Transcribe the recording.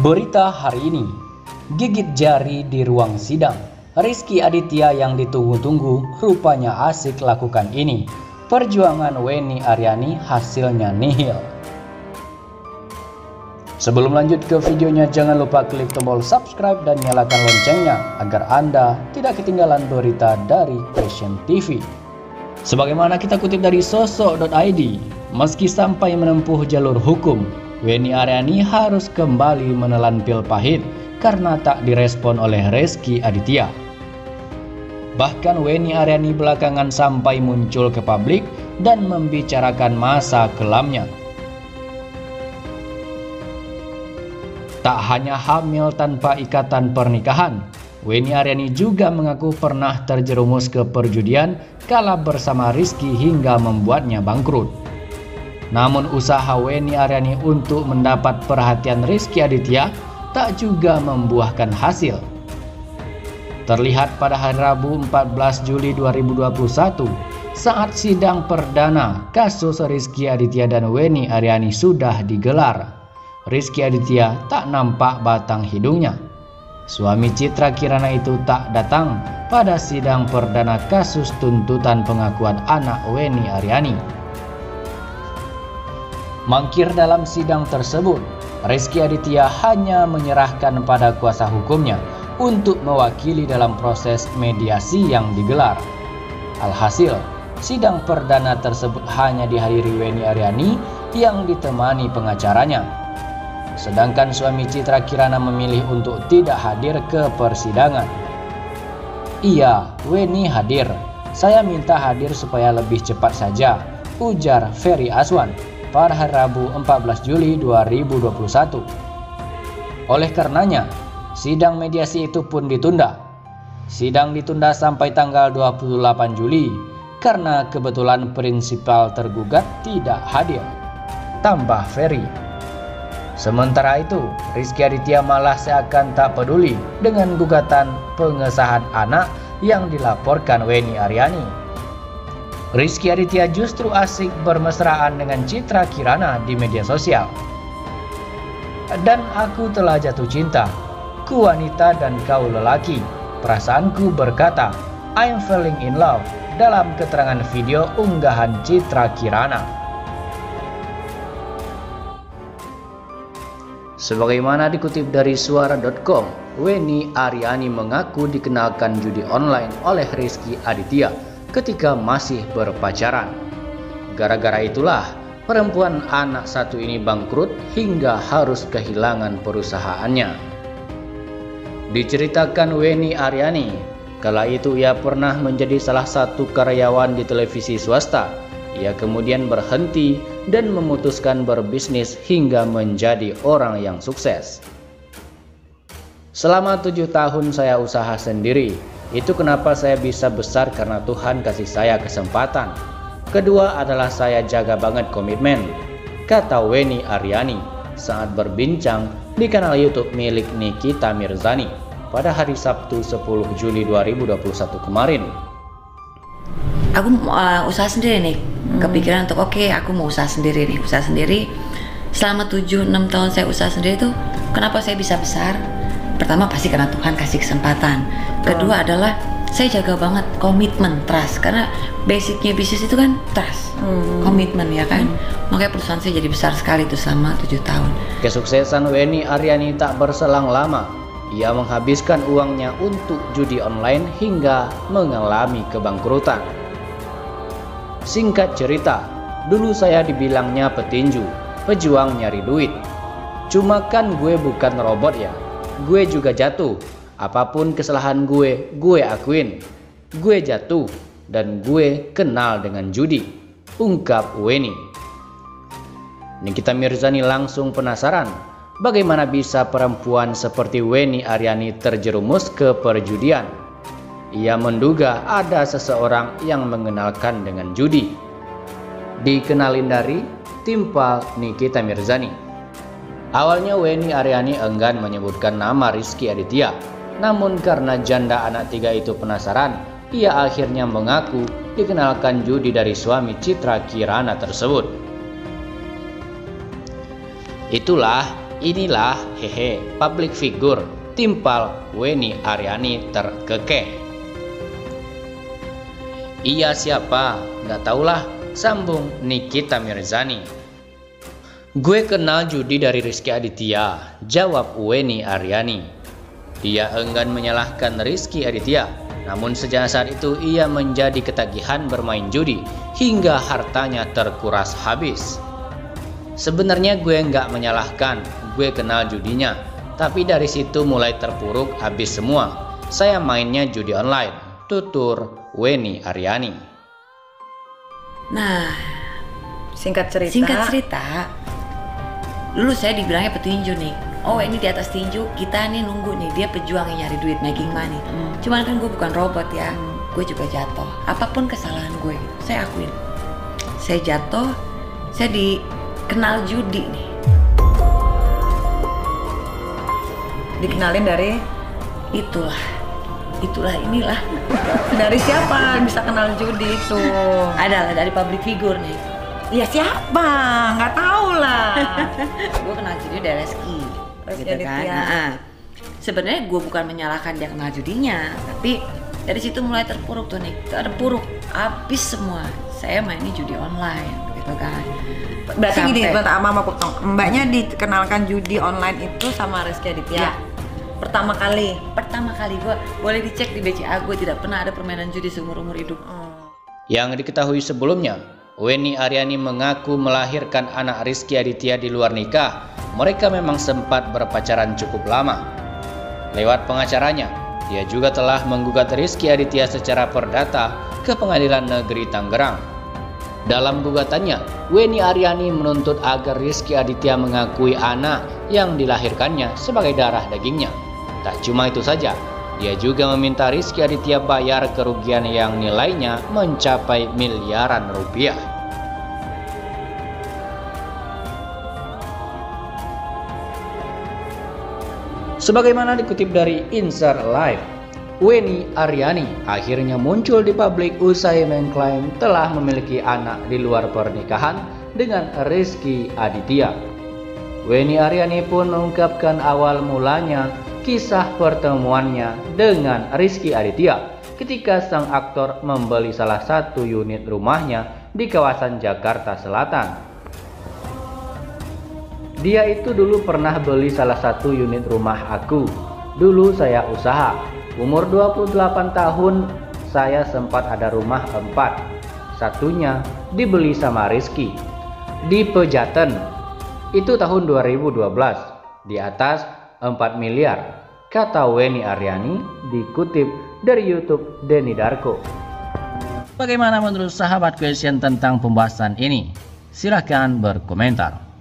Berita hari ini, gigit jari di ruang sidang. Rizky Aditya yang ditunggu-tunggu rupanya asik lakukan ini. Perjuangan Wenny Aryani hasilnya nihil. Sebelum lanjut ke videonya, jangan lupa klik tombol subscribe dan nyalakan loncengnya agar Anda tidak ketinggalan berita dari Passion TV. Sebagaimana kita kutip dari sosok.id, meski sampai menempuh jalur hukum, Wenny Aryani harus kembali menelan pil pahit karena tak direspon oleh Rizky Aditya. Bahkan Wenny Aryani belakangan sampai muncul ke publik dan membicarakan masa kelamnya. Tak hanya hamil tanpa ikatan pernikahan, Wenny Aryani juga mengaku pernah terjerumus ke perjudian kala bersama Rizky hingga membuatnya bangkrut. Namun usaha Wenny Aryani untuk mendapat perhatian Rizky Aditya tak juga membuahkan hasil. Terlihat pada hari Rabu 14 Juli 2021 saat sidang perdana kasus Rizky Aditya dan Wenny Aryani sudah digelar. Rizky Aditya tak nampak batang hidungnya. Suami Citra Kirana itu tak datang pada sidang perdana kasus tuntutan pengakuan anak Wenny Aryani. Mangkir dalam sidang tersebut, Rizky Aditya hanya menyerahkan pada kuasa hukumnya untuk mewakili dalam proses mediasi yang digelar. Alhasil, sidang perdana tersebut hanya dihadiri Wenny Aryani yang ditemani pengacaranya. Sedangkan suami Citra Kirana memilih untuk tidak hadir ke persidangan. "Iya, Wenny hadir. Saya minta hadir supaya lebih cepat saja," ujar Ferry Azwan pada hari Rabu 14 Juli 2021. Oleh karenanya, sidang mediasi itu pun ditunda. Sidang ditunda sampai tanggal 28 Juli karena kebetulan prinsipal tergugat tidak hadir, tambah Ferry. Sementara itu, Rizky Aditya malah seakan tak peduli dengan gugatan pengesahan anak yang dilaporkan Wenny Aryani. Rizky Aditya justru asik bermesraan dengan Citra Kirana di media sosial. "Dan aku telah jatuh cinta, ku wanita dan kau lelaki. Perasaanku berkata, I'm falling in love," dalam keterangan video unggahan Citra Kirana. Sebagaimana dikutip dari suara.com, Wenny Aryani mengaku dikenalkan judi online oleh Rizky Aditya ketika masih berpacaran. Gara-gara itulah perempuan anak satu ini bangkrut hingga harus kehilangan perusahaannya. Diceritakan Wenny Aryani, kala itu ia pernah menjadi salah satu karyawan di televisi swasta. Ia kemudian berhenti dan memutuskan berbisnis hingga menjadi orang yang sukses. "Selama 7 tahun saya usaha sendiri. Itu kenapa saya bisa besar karena Tuhan kasih saya kesempatan. Kedua adalah saya jaga banget komitmen," kata Wenny Aryani saat berbincang di kanal YouTube milik Nikita Mirzani pada hari Sabtu 10 Juli 2021 kemarin. "Aku usaha sendiri nih, kepikiran untuk aku mau usaha sendiri nih, usaha sendiri. Selama 7-6 tahun saya usaha sendiri tuh, kenapa saya bisa besar? Pertama pasti karena Tuhan kasih kesempatan. Kedua adalah saya jaga banget komitmen, trust. Karena basicnya bisnis itu kan trust, komitmen ya kan. Makanya perusahaan saya jadi besar sekali itu selama 7 tahun. Kesuksesan Wenny Aryani tak berselang lama. Ia menghabiskan uangnya untuk judi online hingga mengalami kebangkrutan. Singkat cerita, dulu saya dibilangnya petinju, pejuang nyari duit. Cuma kan gue bukan robot ya. Gue juga jatuh. Apapun kesalahan gue akuin. Gue jatuh dan gue kenal dengan judi," ungkap Wenny. Nikita Mirzani langsung penasaran, bagaimana bisa perempuan seperti Wenny Aryani terjerumus ke perjudian. Ia menduga ada seseorang yang mengenalkan dengan judi. Dikenalin dari timpal Nikita Mirzani. Awalnya Wenny Aryani enggan menyebutkan nama Rizky Aditya, namun karena janda anak 3 itu penasaran, ia akhirnya mengaku dikenalkan judi dari suami Citra Kirana tersebut. Itulah Inilah public figure timpal Weni Aryani terkekeh. Iya siapa? Nggak tahulah, sambung Nikita Mirzani. Gue kenal judi dari Rizky Aditya, jawab Weni Aryani. Dia enggan menyalahkan Rizky Aditya, namun sejak saat itu ia menjadi ketagihan bermain judi hingga hartanya terkuras habis. Sebenarnya gue nggak menyalahkan, gue kenal judinya, tapi dari situ mulai terpuruk habis semua. Saya mainnya judi online, tutur Weni Aryani. Nah, Singkat cerita, dulu saya dibilangnya petinju nih. Oh ini di atas tinju, kita nih nunggu nih, dia pejuang yang nyari duit, making money. Cuman kan gue bukan robot ya, gue juga jatuh. Apapun kesalahan gue, saya akuin. Saya jatuh, saya dikenal judi nih. dikenalin dari inilah. Dari siapa bisa kenal judi itu? Adalah dari public figure nih. Ya siapa? Nggak tahu lah. Gue kenal judi dari Rizky gitu kan. Nah, sebenarnya gue bukan menyalahkan dia kenal judinya, tapi dari situ mulai terpuruk tuh nih, habis semua. Saya mainnya judi online gitu kan. Berarti gini, Mama potong. Mbaknya dikenalkan judi online itu sama Rizky Aditya. Ya. Pertama kali gue boleh dicek di BCA, gue tidak pernah ada permainan judi seumur-umur hidup. Yang diketahui sebelumnya, Weni Aryani mengaku melahirkan anak Rizky Aditya di luar nikah. Mereka memang sempat berpacaran cukup lama. Lewat pengacaranya, dia juga telah menggugat Rizky Aditya secara perdata ke Pengadilan Negeri Tangerang. Dalam gugatannya, Weni Aryani menuntut agar Rizky Aditya mengakui anak yang dilahirkannya sebagai darah dagingnya. Tak cuma itu saja, dia juga meminta Rizky Aditya bayar kerugian yang nilainya mencapai miliaran rupiah. Sebagaimana dikutip dari Insert Live, Weni Aryani akhirnya muncul di publik usai mengklaim telah memiliki anak di luar pernikahan dengan Rizky Aditya. Weni Aryani pun mengungkapkan awal mulanya kisah pertemuannya dengan Rizky Aditya ketika sang aktor membeli salah satu unit rumahnya di kawasan Jakarta Selatan. Dia itu dulu pernah beli salah satu unit rumah aku. Dulu saya usaha. Umur 28 tahun saya sempat ada rumah 4. Satunya dibeli sama Rizky di Pejaten. Itu tahun 2012. Di atas 4 miliar, kata Weni Aryani dikutip dari YouTube Denny Darko. Bagaimana menurut sahabat question tentang pembahasan ini? Silahkan berkomentar.